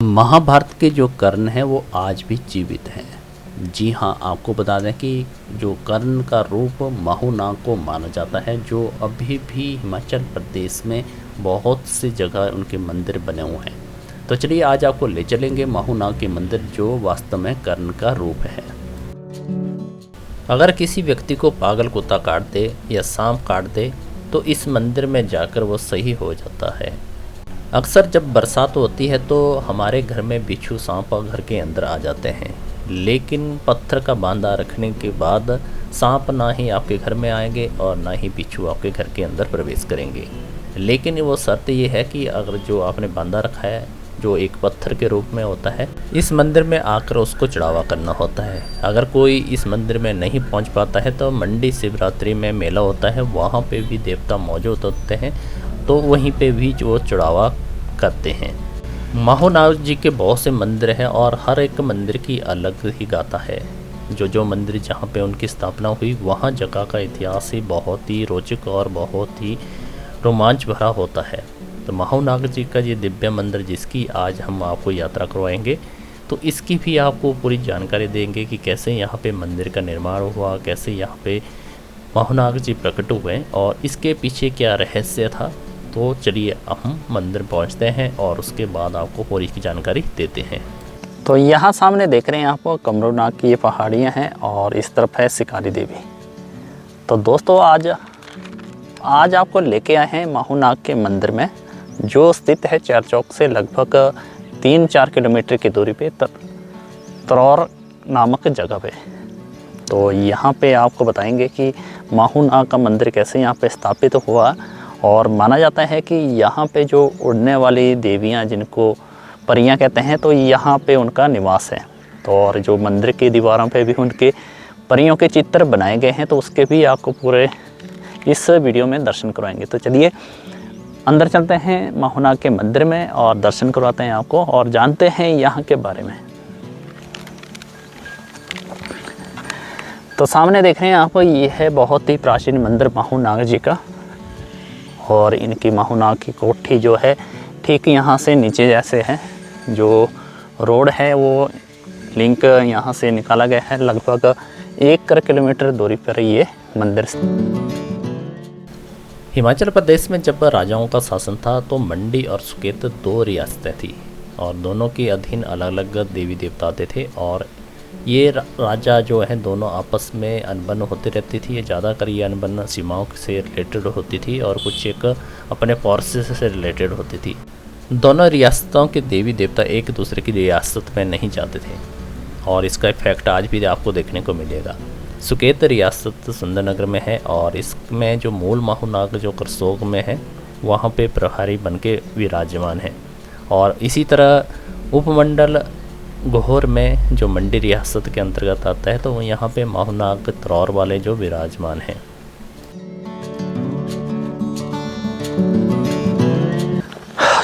महाभारत के जो कर्ण हैं वो आज भी जीवित हैं। जी हाँ, आपको बता दें कि जो कर्ण का रूप महुनाग को माना जाता है, जो अभी भी हिमाचल प्रदेश में बहुत सी जगह उनके मंदिर बने हुए हैं। तो चलिए आज आपको ले चलेंगे महुनाग के मंदिर, जो वास्तव में कर्ण का रूप है। अगर किसी व्यक्ति को पागल कुत्ता काट दे या सांप काट दे तो इस मंदिर में जाकर वो सही हो जाता है। अक्सर जब बरसात होती है तो हमारे घर में बिच्छू सांप घर के अंदर आ जाते हैं, लेकिन पत्थर का बांधा रखने के बाद सांप ना ही आपके घर में आएंगे और ना ही बिच्छू आपके घर के अंदर प्रवेश करेंगे। लेकिन वो शर्त ये है कि अगर जो आपने बांधा रखा है, जो एक पत्थर के रूप में होता है, इस मंदिर में आकर उसको चढ़ावा करना होता है। अगर कोई इस मंदिर में नहीं पहुंच पाता है तो मंडी शिवरात्रि में मेला होता है, वहाँ पे भी देवता मौजूद होते हैं, तो वहीं पे भी जो चढ़ावा करते हैं। महुनाग जी के बहुत से मंदिर हैं और हर एक मंदिर की अलग ही गाथा है। जो मंदिर जहाँ पे उनकी स्थापना हुई, वहाँ जगह का इतिहास ही बहुत ही रोचक और बहुत ही रोमांच भरा होता है। तो महुनाग जी का ये दिव्य मंदिर जिसकी आज हम आपको यात्रा करवाएंगे, तो इसकी भी आपको पूरी जानकारी देंगे कि कैसे यहाँ पे मंदिर का निर्माण हुआ, कैसे यहाँ पे महुनाग जी प्रकट हुए और इसके पीछे क्या रहस्य था। तो चलिए हम मंदिर पहुंचते हैं और उसके बाद आपको पूरी की जानकारी देते हैं। तो यहाँ सामने देख रहे हैं आप कमरूनाग की ये पहाड़ियाँ हैं और इस तरफ है शिकारी देवी। तो दोस्तों आज आपको लेके आए हैं महुनाग के मंदिर में, जो स्थित है चेर चौक से लगभग 3-4 किलोमीटर की दूरी पे तरौर नामक जगह पे। तो यहाँ पे आपको बताएंगे कि महुनाग का मंदिर कैसे यहाँ पे स्थापित हुआ, और माना जाता है कि यहाँ पे जो उड़ने वाली देवियाँ, जिनको परियाँ कहते हैं, तो यहाँ पे उनका निवास है। तो और जो मंदिर की दीवारों पे भी उनके परियों के चित्र बनाए गए हैं, तो उसके भी आपको पूरे इस वीडियो में दर्शन करवाएंगे। तो चलिए अंदर चलते हैं महुनाग के मंदिर में और दर्शन करवाते हैं आपको और जानते हैं यहाँ के बारे में। तो सामने देख रहे हैं आप, ये है बहुत ही प्राचीन मंदिर महुनाग जी का, और इनकी महुनाग की कोठी जो है ठीक यहाँ से नीचे जैसे है। जो रोड है वो लिंक यहाँ से निकाला गया है, लगभग 1 किलोमीटर दूरी पर ये मंदिर। हिमाचल प्रदेश में जब राजाओं का शासन था तो मंडी और सुकेत 2 रियासतें थी और दोनों के अधीन अलग अलग देवी देवता आते थे, और ये राजा जो है दोनों आपस में अनबन होती रहती थी। ज़्यादातर ये अनबन सीमाओं से रिलेटेड होती थी और कुछ एक अपने फोर्सेस से रिलेटेड होती थी। दोनों रियासतों के देवी देवता एक दूसरे की रियासत में नहीं जाते थे और इसका इफेक्ट आज भी आपको देखने को मिलेगा। सुकेत रियासत सुंदरनगर में है और इसमें जो मूल महुनाग जो करसोग में है, वहाँ पे प्रभारी बन के विराजमान है। और इसी तरह उपमंडल गोहर में जो मंडी रियासत के अंतर्गत आता है, तो यहाँ पे महुनाग तरौर वाले जो विराजमान हैं।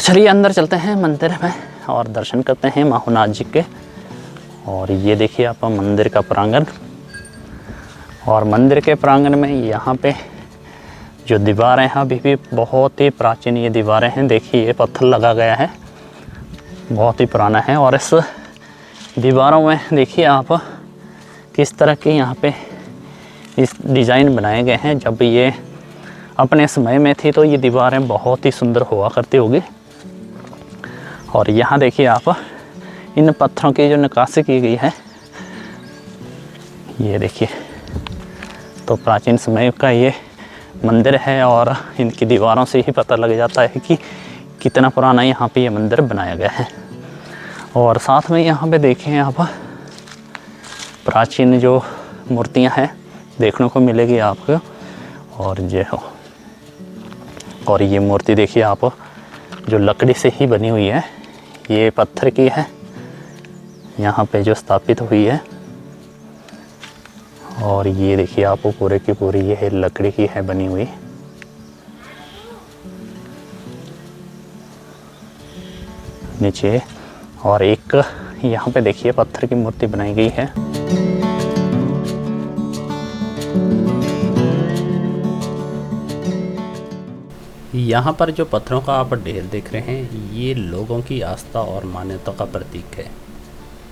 चलिए अंदर चलते हैं मंदिर में और दर्शन करते हैं महुनाग जी के। और ये देखिए आप मंदिर का प्रांगण, और मंदिर के प्रांगण में यहाँ पे जो दीवारें हैं अभी भी बहुत ही प्राचीन ये दीवारें हैं। देखिए ये पत्थर लगा गया है, बहुत ही पुराना है। और इस दीवारों में देखिए आप किस तरह के यहाँ पे इस डिज़ाइन बनाए गए हैं। जब ये अपने समय में थी तो ये दीवारें बहुत ही सुंदर हुआ करती होगी। और यहाँ देखिए आप इन पत्थरों की जो नक्काशी की गई है, ये देखिए, तो प्राचीन समय का ये मंदिर है और इनकी दीवारों से ही पता लग जाता है कि कितना पुराना यहाँ पे ये मंदिर बनाया गया है। और साथ में यहाँ पे देखें आप प्राचीन जो मूर्तियाँ हैं देखने को मिलेगी आपको। और और ये मूर्ति देखिए आप, जो लकड़ी से ही बनी हुई है, ये पत्थर की है, यहाँ पे जो स्थापित हुई है। और ये देखिए आप पूरे की पूरी ये लकड़ी की है बनी हुई। नीचे और एक यहाँ पे देखिए पत्थर की मूर्ति बनाई गई है। यहाँ पर जो पत्थरों का आप ढेर देख रहे हैं, ये लोगों की आस्था और मान्यता का प्रतीक है।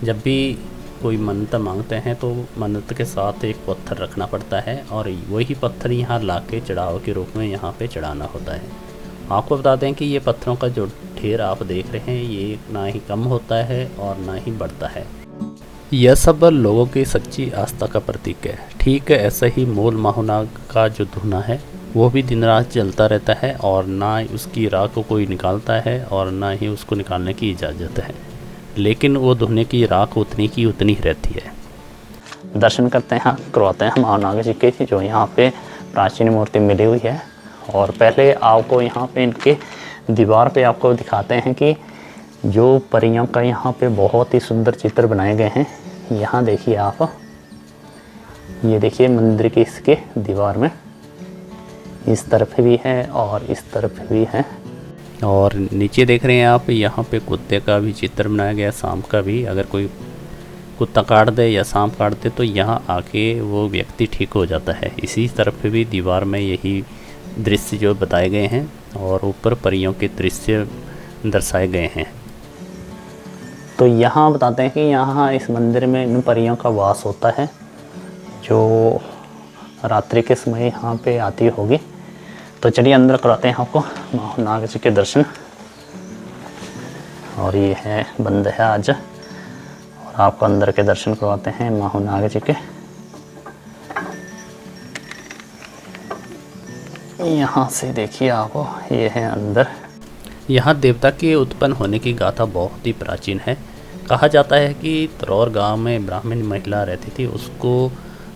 जब भी कोई मन्नत मांगते हैं तो मन्नत के साथ एक पत्थर रखना पड़ता है और वही पत्थर यहाँ ला के चढ़ाव के रूप में यहाँ पे चढ़ाना होता है। आपको बता दें कि ये पत्थरों का जो ढेर आप देख रहे हैं, ये ना ही कम होता है और ना ही बढ़ता है। यह सब लोगों की सच्ची आस्था का प्रतीक है। ठीक है, ऐसा ही मूल माहौनाग का जो धुना है वो भी दिन रात जलता रहता है और ना उसकी राख को कोई निकालता है और ना ही उसको निकालने की इजाज़त है, लेकिन वो धुने की राख उतनी की उतनी रहती है। दर्शन करते हैं, करवाते हैं माहौनाग जी के, जो यहाँ पे प्राचीन मूर्ति मिली हुई है। और पहले आपको यहाँ पे इनके दीवार पे आपको दिखाते हैं कि जो परियों का यहाँ पे बहुत ही सुंदर चित्र बनाए गए हैं। यहाँ देखिए आप, ये देखिए मंदिर के इसके दीवार में इस तरफ भी है और इस तरफ भी है। और नीचे देख रहे हैं आप, यहाँ पे कुत्ते का भी चित्र बनाया गया, सांप का भी। अगर कोई कुत्ता काट दे या सांप काट दे तो यहाँ आके वो व्यक्ति ठीक हो जाता है। इसी तरफ भी दीवार में यही दृश्य जो बताए गए हैं और ऊपर परियों के दृश्य दर्शाए गए हैं। तो यहाँ बताते हैं कि यहाँ इस मंदिर में इन परियों का वास होता है, जो रात्रि के समय यहाँ पे आती होगी। तो चलिए अंदर कराते हैं आपको माहौनाग जी के दर्शन। और ये है बंद है आज, और आपको अंदर के दर्शन करवाते हैं माहौनाग जी के। यहाँ से देखिए आप, ये है अंदर। यहाँ देवता के उत्पन्न होने की गाथा बहुत ही प्राचीन है। कहा जाता है कि तरौर गांव में ब्राह्मण महिला रहती थी, उसको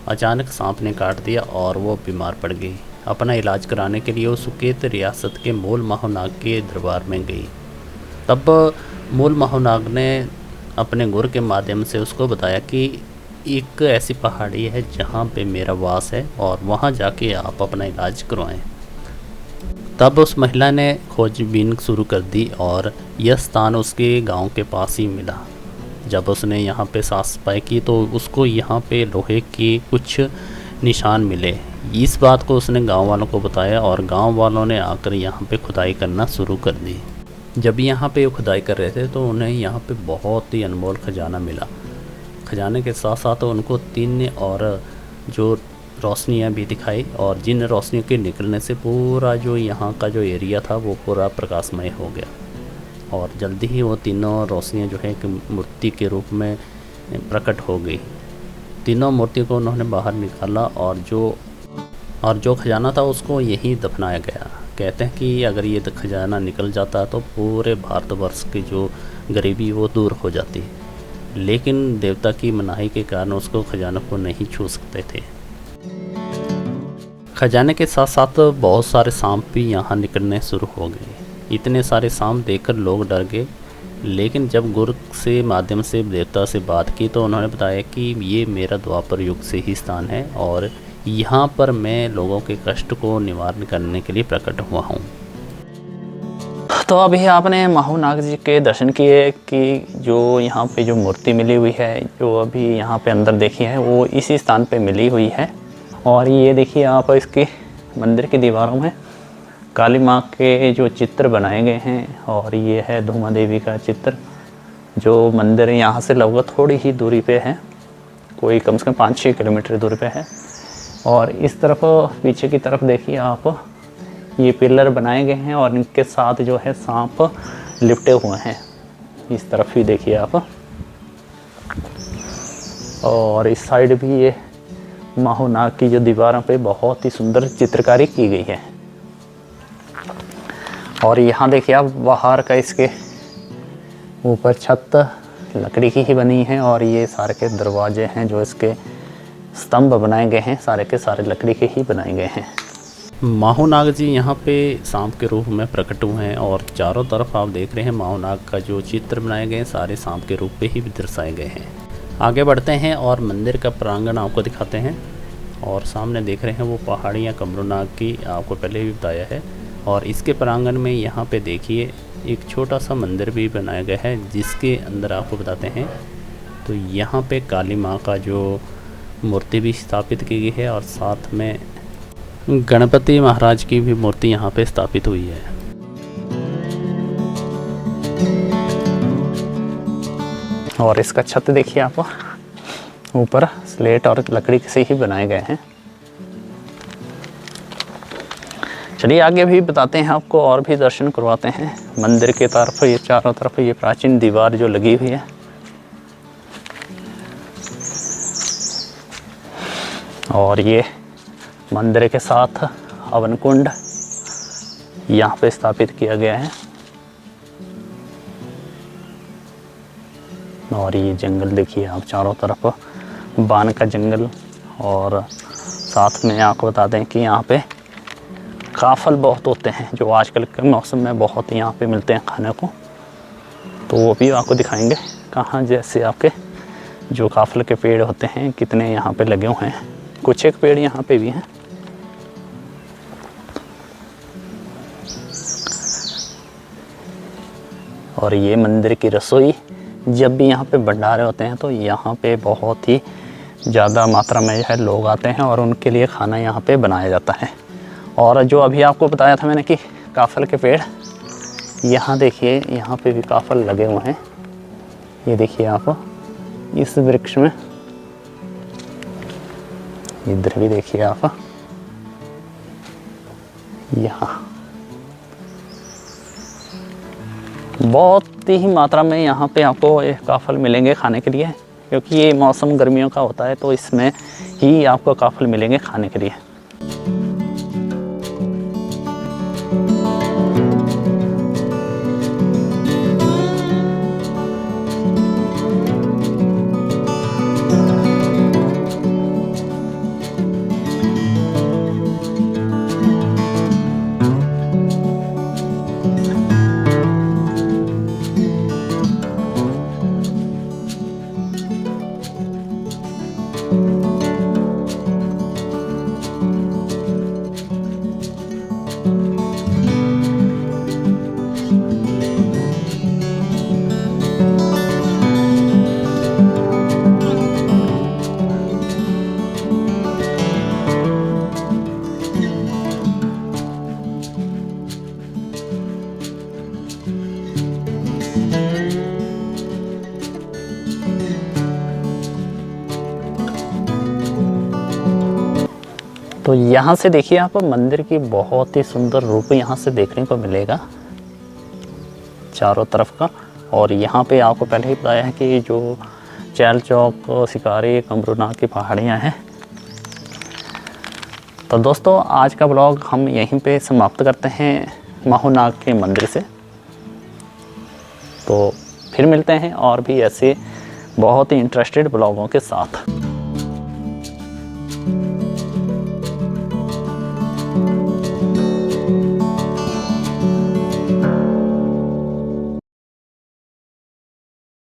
अचानक सांप ने काट दिया और वो बीमार पड़ गई। अपना इलाज कराने के लिए वो सुकेत रियासत के मूल माहौनाग के दरबार में गई। तब मूल माहौनाग ने अपने गुरु के माध्यम से उसको बताया कि एक ऐसी पहाड़ी है जहाँ पे मेरा वास है और वहाँ जाके आप अपना इलाज करवाएं। तब उस महिला ने खोजबीन शुरू कर दी और यह स्थान उसके गांव के पास ही मिला। जब उसने यहाँ पे सांस सफाई की तो उसको यहाँ पे लोहे के कुछ निशान मिले। इस बात को उसने गांव वालों को बताया और गांव वालों ने आकर यहाँ पे खुदाई करना शुरू कर दी। जब यहाँ पे वो खुदाई कर रहे थे तो उन्हें यहाँ पे बहुत ही अनमोल खजाना मिला। खजाने के साथ साथ उनको 3 और जो रोशनियाँ भी दिखाई, और जिन रोशनियों के निकलने से पूरा जो यहाँ का जो एरिया था वो पूरा प्रकाशमय हो गया। और जल्दी ही वो तीनों रोशनियाँ जो है कि मूर्ति के रूप में प्रकट हो गई। तीनों मूर्तियों को उन्होंने बाहर निकाला और जो खजाना था उसको यहीं दफनाया गया। कहते हैं कि अगर ये खजाना निकल जाता तो पूरे भारतवर्ष की जो गरीबी वो दूर हो जाती, लेकिन देवता की मनाही के कारण उसको खजाने को नहीं छू सकते थे। खजाने के साथ साथ बहुत सारे सांप भी यहाँ निकलने शुरू हो गए। इतने सारे सांप देखकर लोग डर गए, लेकिन जब गुरु से माध्यम से देवता से बात की तो उन्होंने बताया कि ये मेरा द्वापर युग से ही स्थान है और यहाँ पर मैं लोगों के कष्ट को निवारण करने के लिए प्रकट हुआ हूँ। तो अभी आपने माहौनाग जी के दर्शन किए कि जो यहाँ पे जो मूर्ति मिली हुई है, जो अभी यहाँ पे अंदर देखी है, वो इसी स्थान पे मिली हुई है। और ये देखिए आप, इसके मंदिर की दीवारों में काली माँ के जो चित्र बनाए गए हैं। और ये है धूमा देवी का चित्र, जो मंदिर यहाँ से लगभग थोड़ी ही दूरी पे है, कोई कम से कम 5-6 किलोमीटर दूरी पे है। और इस तरफ पीछे की तरफ देखिए आप, ये पिलर बनाए गए हैं और इनके साथ जो है सांप लिपटे हुए हैं। इस तरफ भी देखिए आप, और इस साइड भी ये माहौनाग की जो दीवारों पे बहुत ही सुंदर चित्रकारी की गई है। और यहाँ देखिए आप, बाहर का इसके ऊपर छत लकड़ी की ही बनी है और ये सारे के दरवाजे हैं, जो इसके स्तंभ बनाए गए हैं, सारे के सारे लकड़ी के ही बनाए गए हैं। माहौनाग जी यहाँ पे सांप के रूप में प्रकट हुए हैं और चारों तरफ आप देख रहे हैं माहौनाग का जो चित्र बनाए गए हैं सारे सांप के रूप में ही दर्शाए गए हैं। आगे बढ़ते हैं और मंदिर का प्रांगण आपको दिखाते हैं। और सामने देख रहे हैं वो पहाड़ियाँ कमरूनाग की आपको पहले भी बताया है। और इसके प्रांगण में यहाँ पे देखिए एक छोटा सा मंदिर भी बनाया गया है, जिसके अंदर आपको बताते हैं तो यहाँ पे काली माँ का जो मूर्ति भी स्थापित की गई है और साथ में गणपति महाराज की भी मूर्ति यहाँ पे स्थापित हुई है। और इसका छत देखिए आप, ऊपर स्लेट और लकड़ी से ही बनाए गए हैं। चलिए आगे भी बताते हैं आपको, और भी दर्शन करवाते हैं मंदिर के तरफ। ये चारों तरफ ये प्राचीन दीवार जो लगी हुई है, और ये मंदिर के साथ हवन कुंड यहाँ पे स्थापित किया गया है। और ये जंगल देखिए आप, चारों तरफ बान का जंगल। और साथ में आपको बता दें कि यहाँ पे काफल बहुत होते हैं, जो आजकल के मौसम में बहुत यहाँ पे मिलते हैं खाने को, तो वो भी आपको दिखाएंगे कहाँ। जैसे आपके जो काफल के पेड़ होते हैं कितने यहाँ पे लगे हुए हैं, कुछ एक पेड़ यहाँ पे भी हैं। और ये मंदिर की रसोई, जब भी यहाँ पे भंडारे होते हैं तो यहाँ पे बहुत ही ज़्यादा मात्रा में है लोग आते हैं और उनके लिए खाना यहाँ पे बनाया जाता है। और जो अभी आपको बताया था मैंने कि काफल के पेड़, यहाँ देखिए यहाँ पे भी काफल लगे हुए हैं। ये देखिए आप इस वृक्ष में, इधर भी देखिए आप, यहाँ बहुत ही मात्रा में यहाँ पे आपको ये काफल मिलेंगे खाने के लिए, क्योंकि ये मौसम गर्मियों का होता है तो इसमें ही आपको काफल मिलेंगे खाने के लिए। तो यहाँ से देखिए आप मंदिर की बहुत ही सुंदर रूप यहाँ से देखने को मिलेगा चारों तरफ का। और यहाँ पे आपको पहले ही बताया है कि जो चैल चौक, शिकारी, कमरूनाग की पहाड़ियाँ हैं। तो दोस्तों आज का ब्लॉग हम यहीं पे समाप्त करते हैं माहूनाग के मंदिर से। तो फिर मिलते हैं और भी ऐसे बहुत ही इंटरेस्टेड ब्लॉगों के साथ।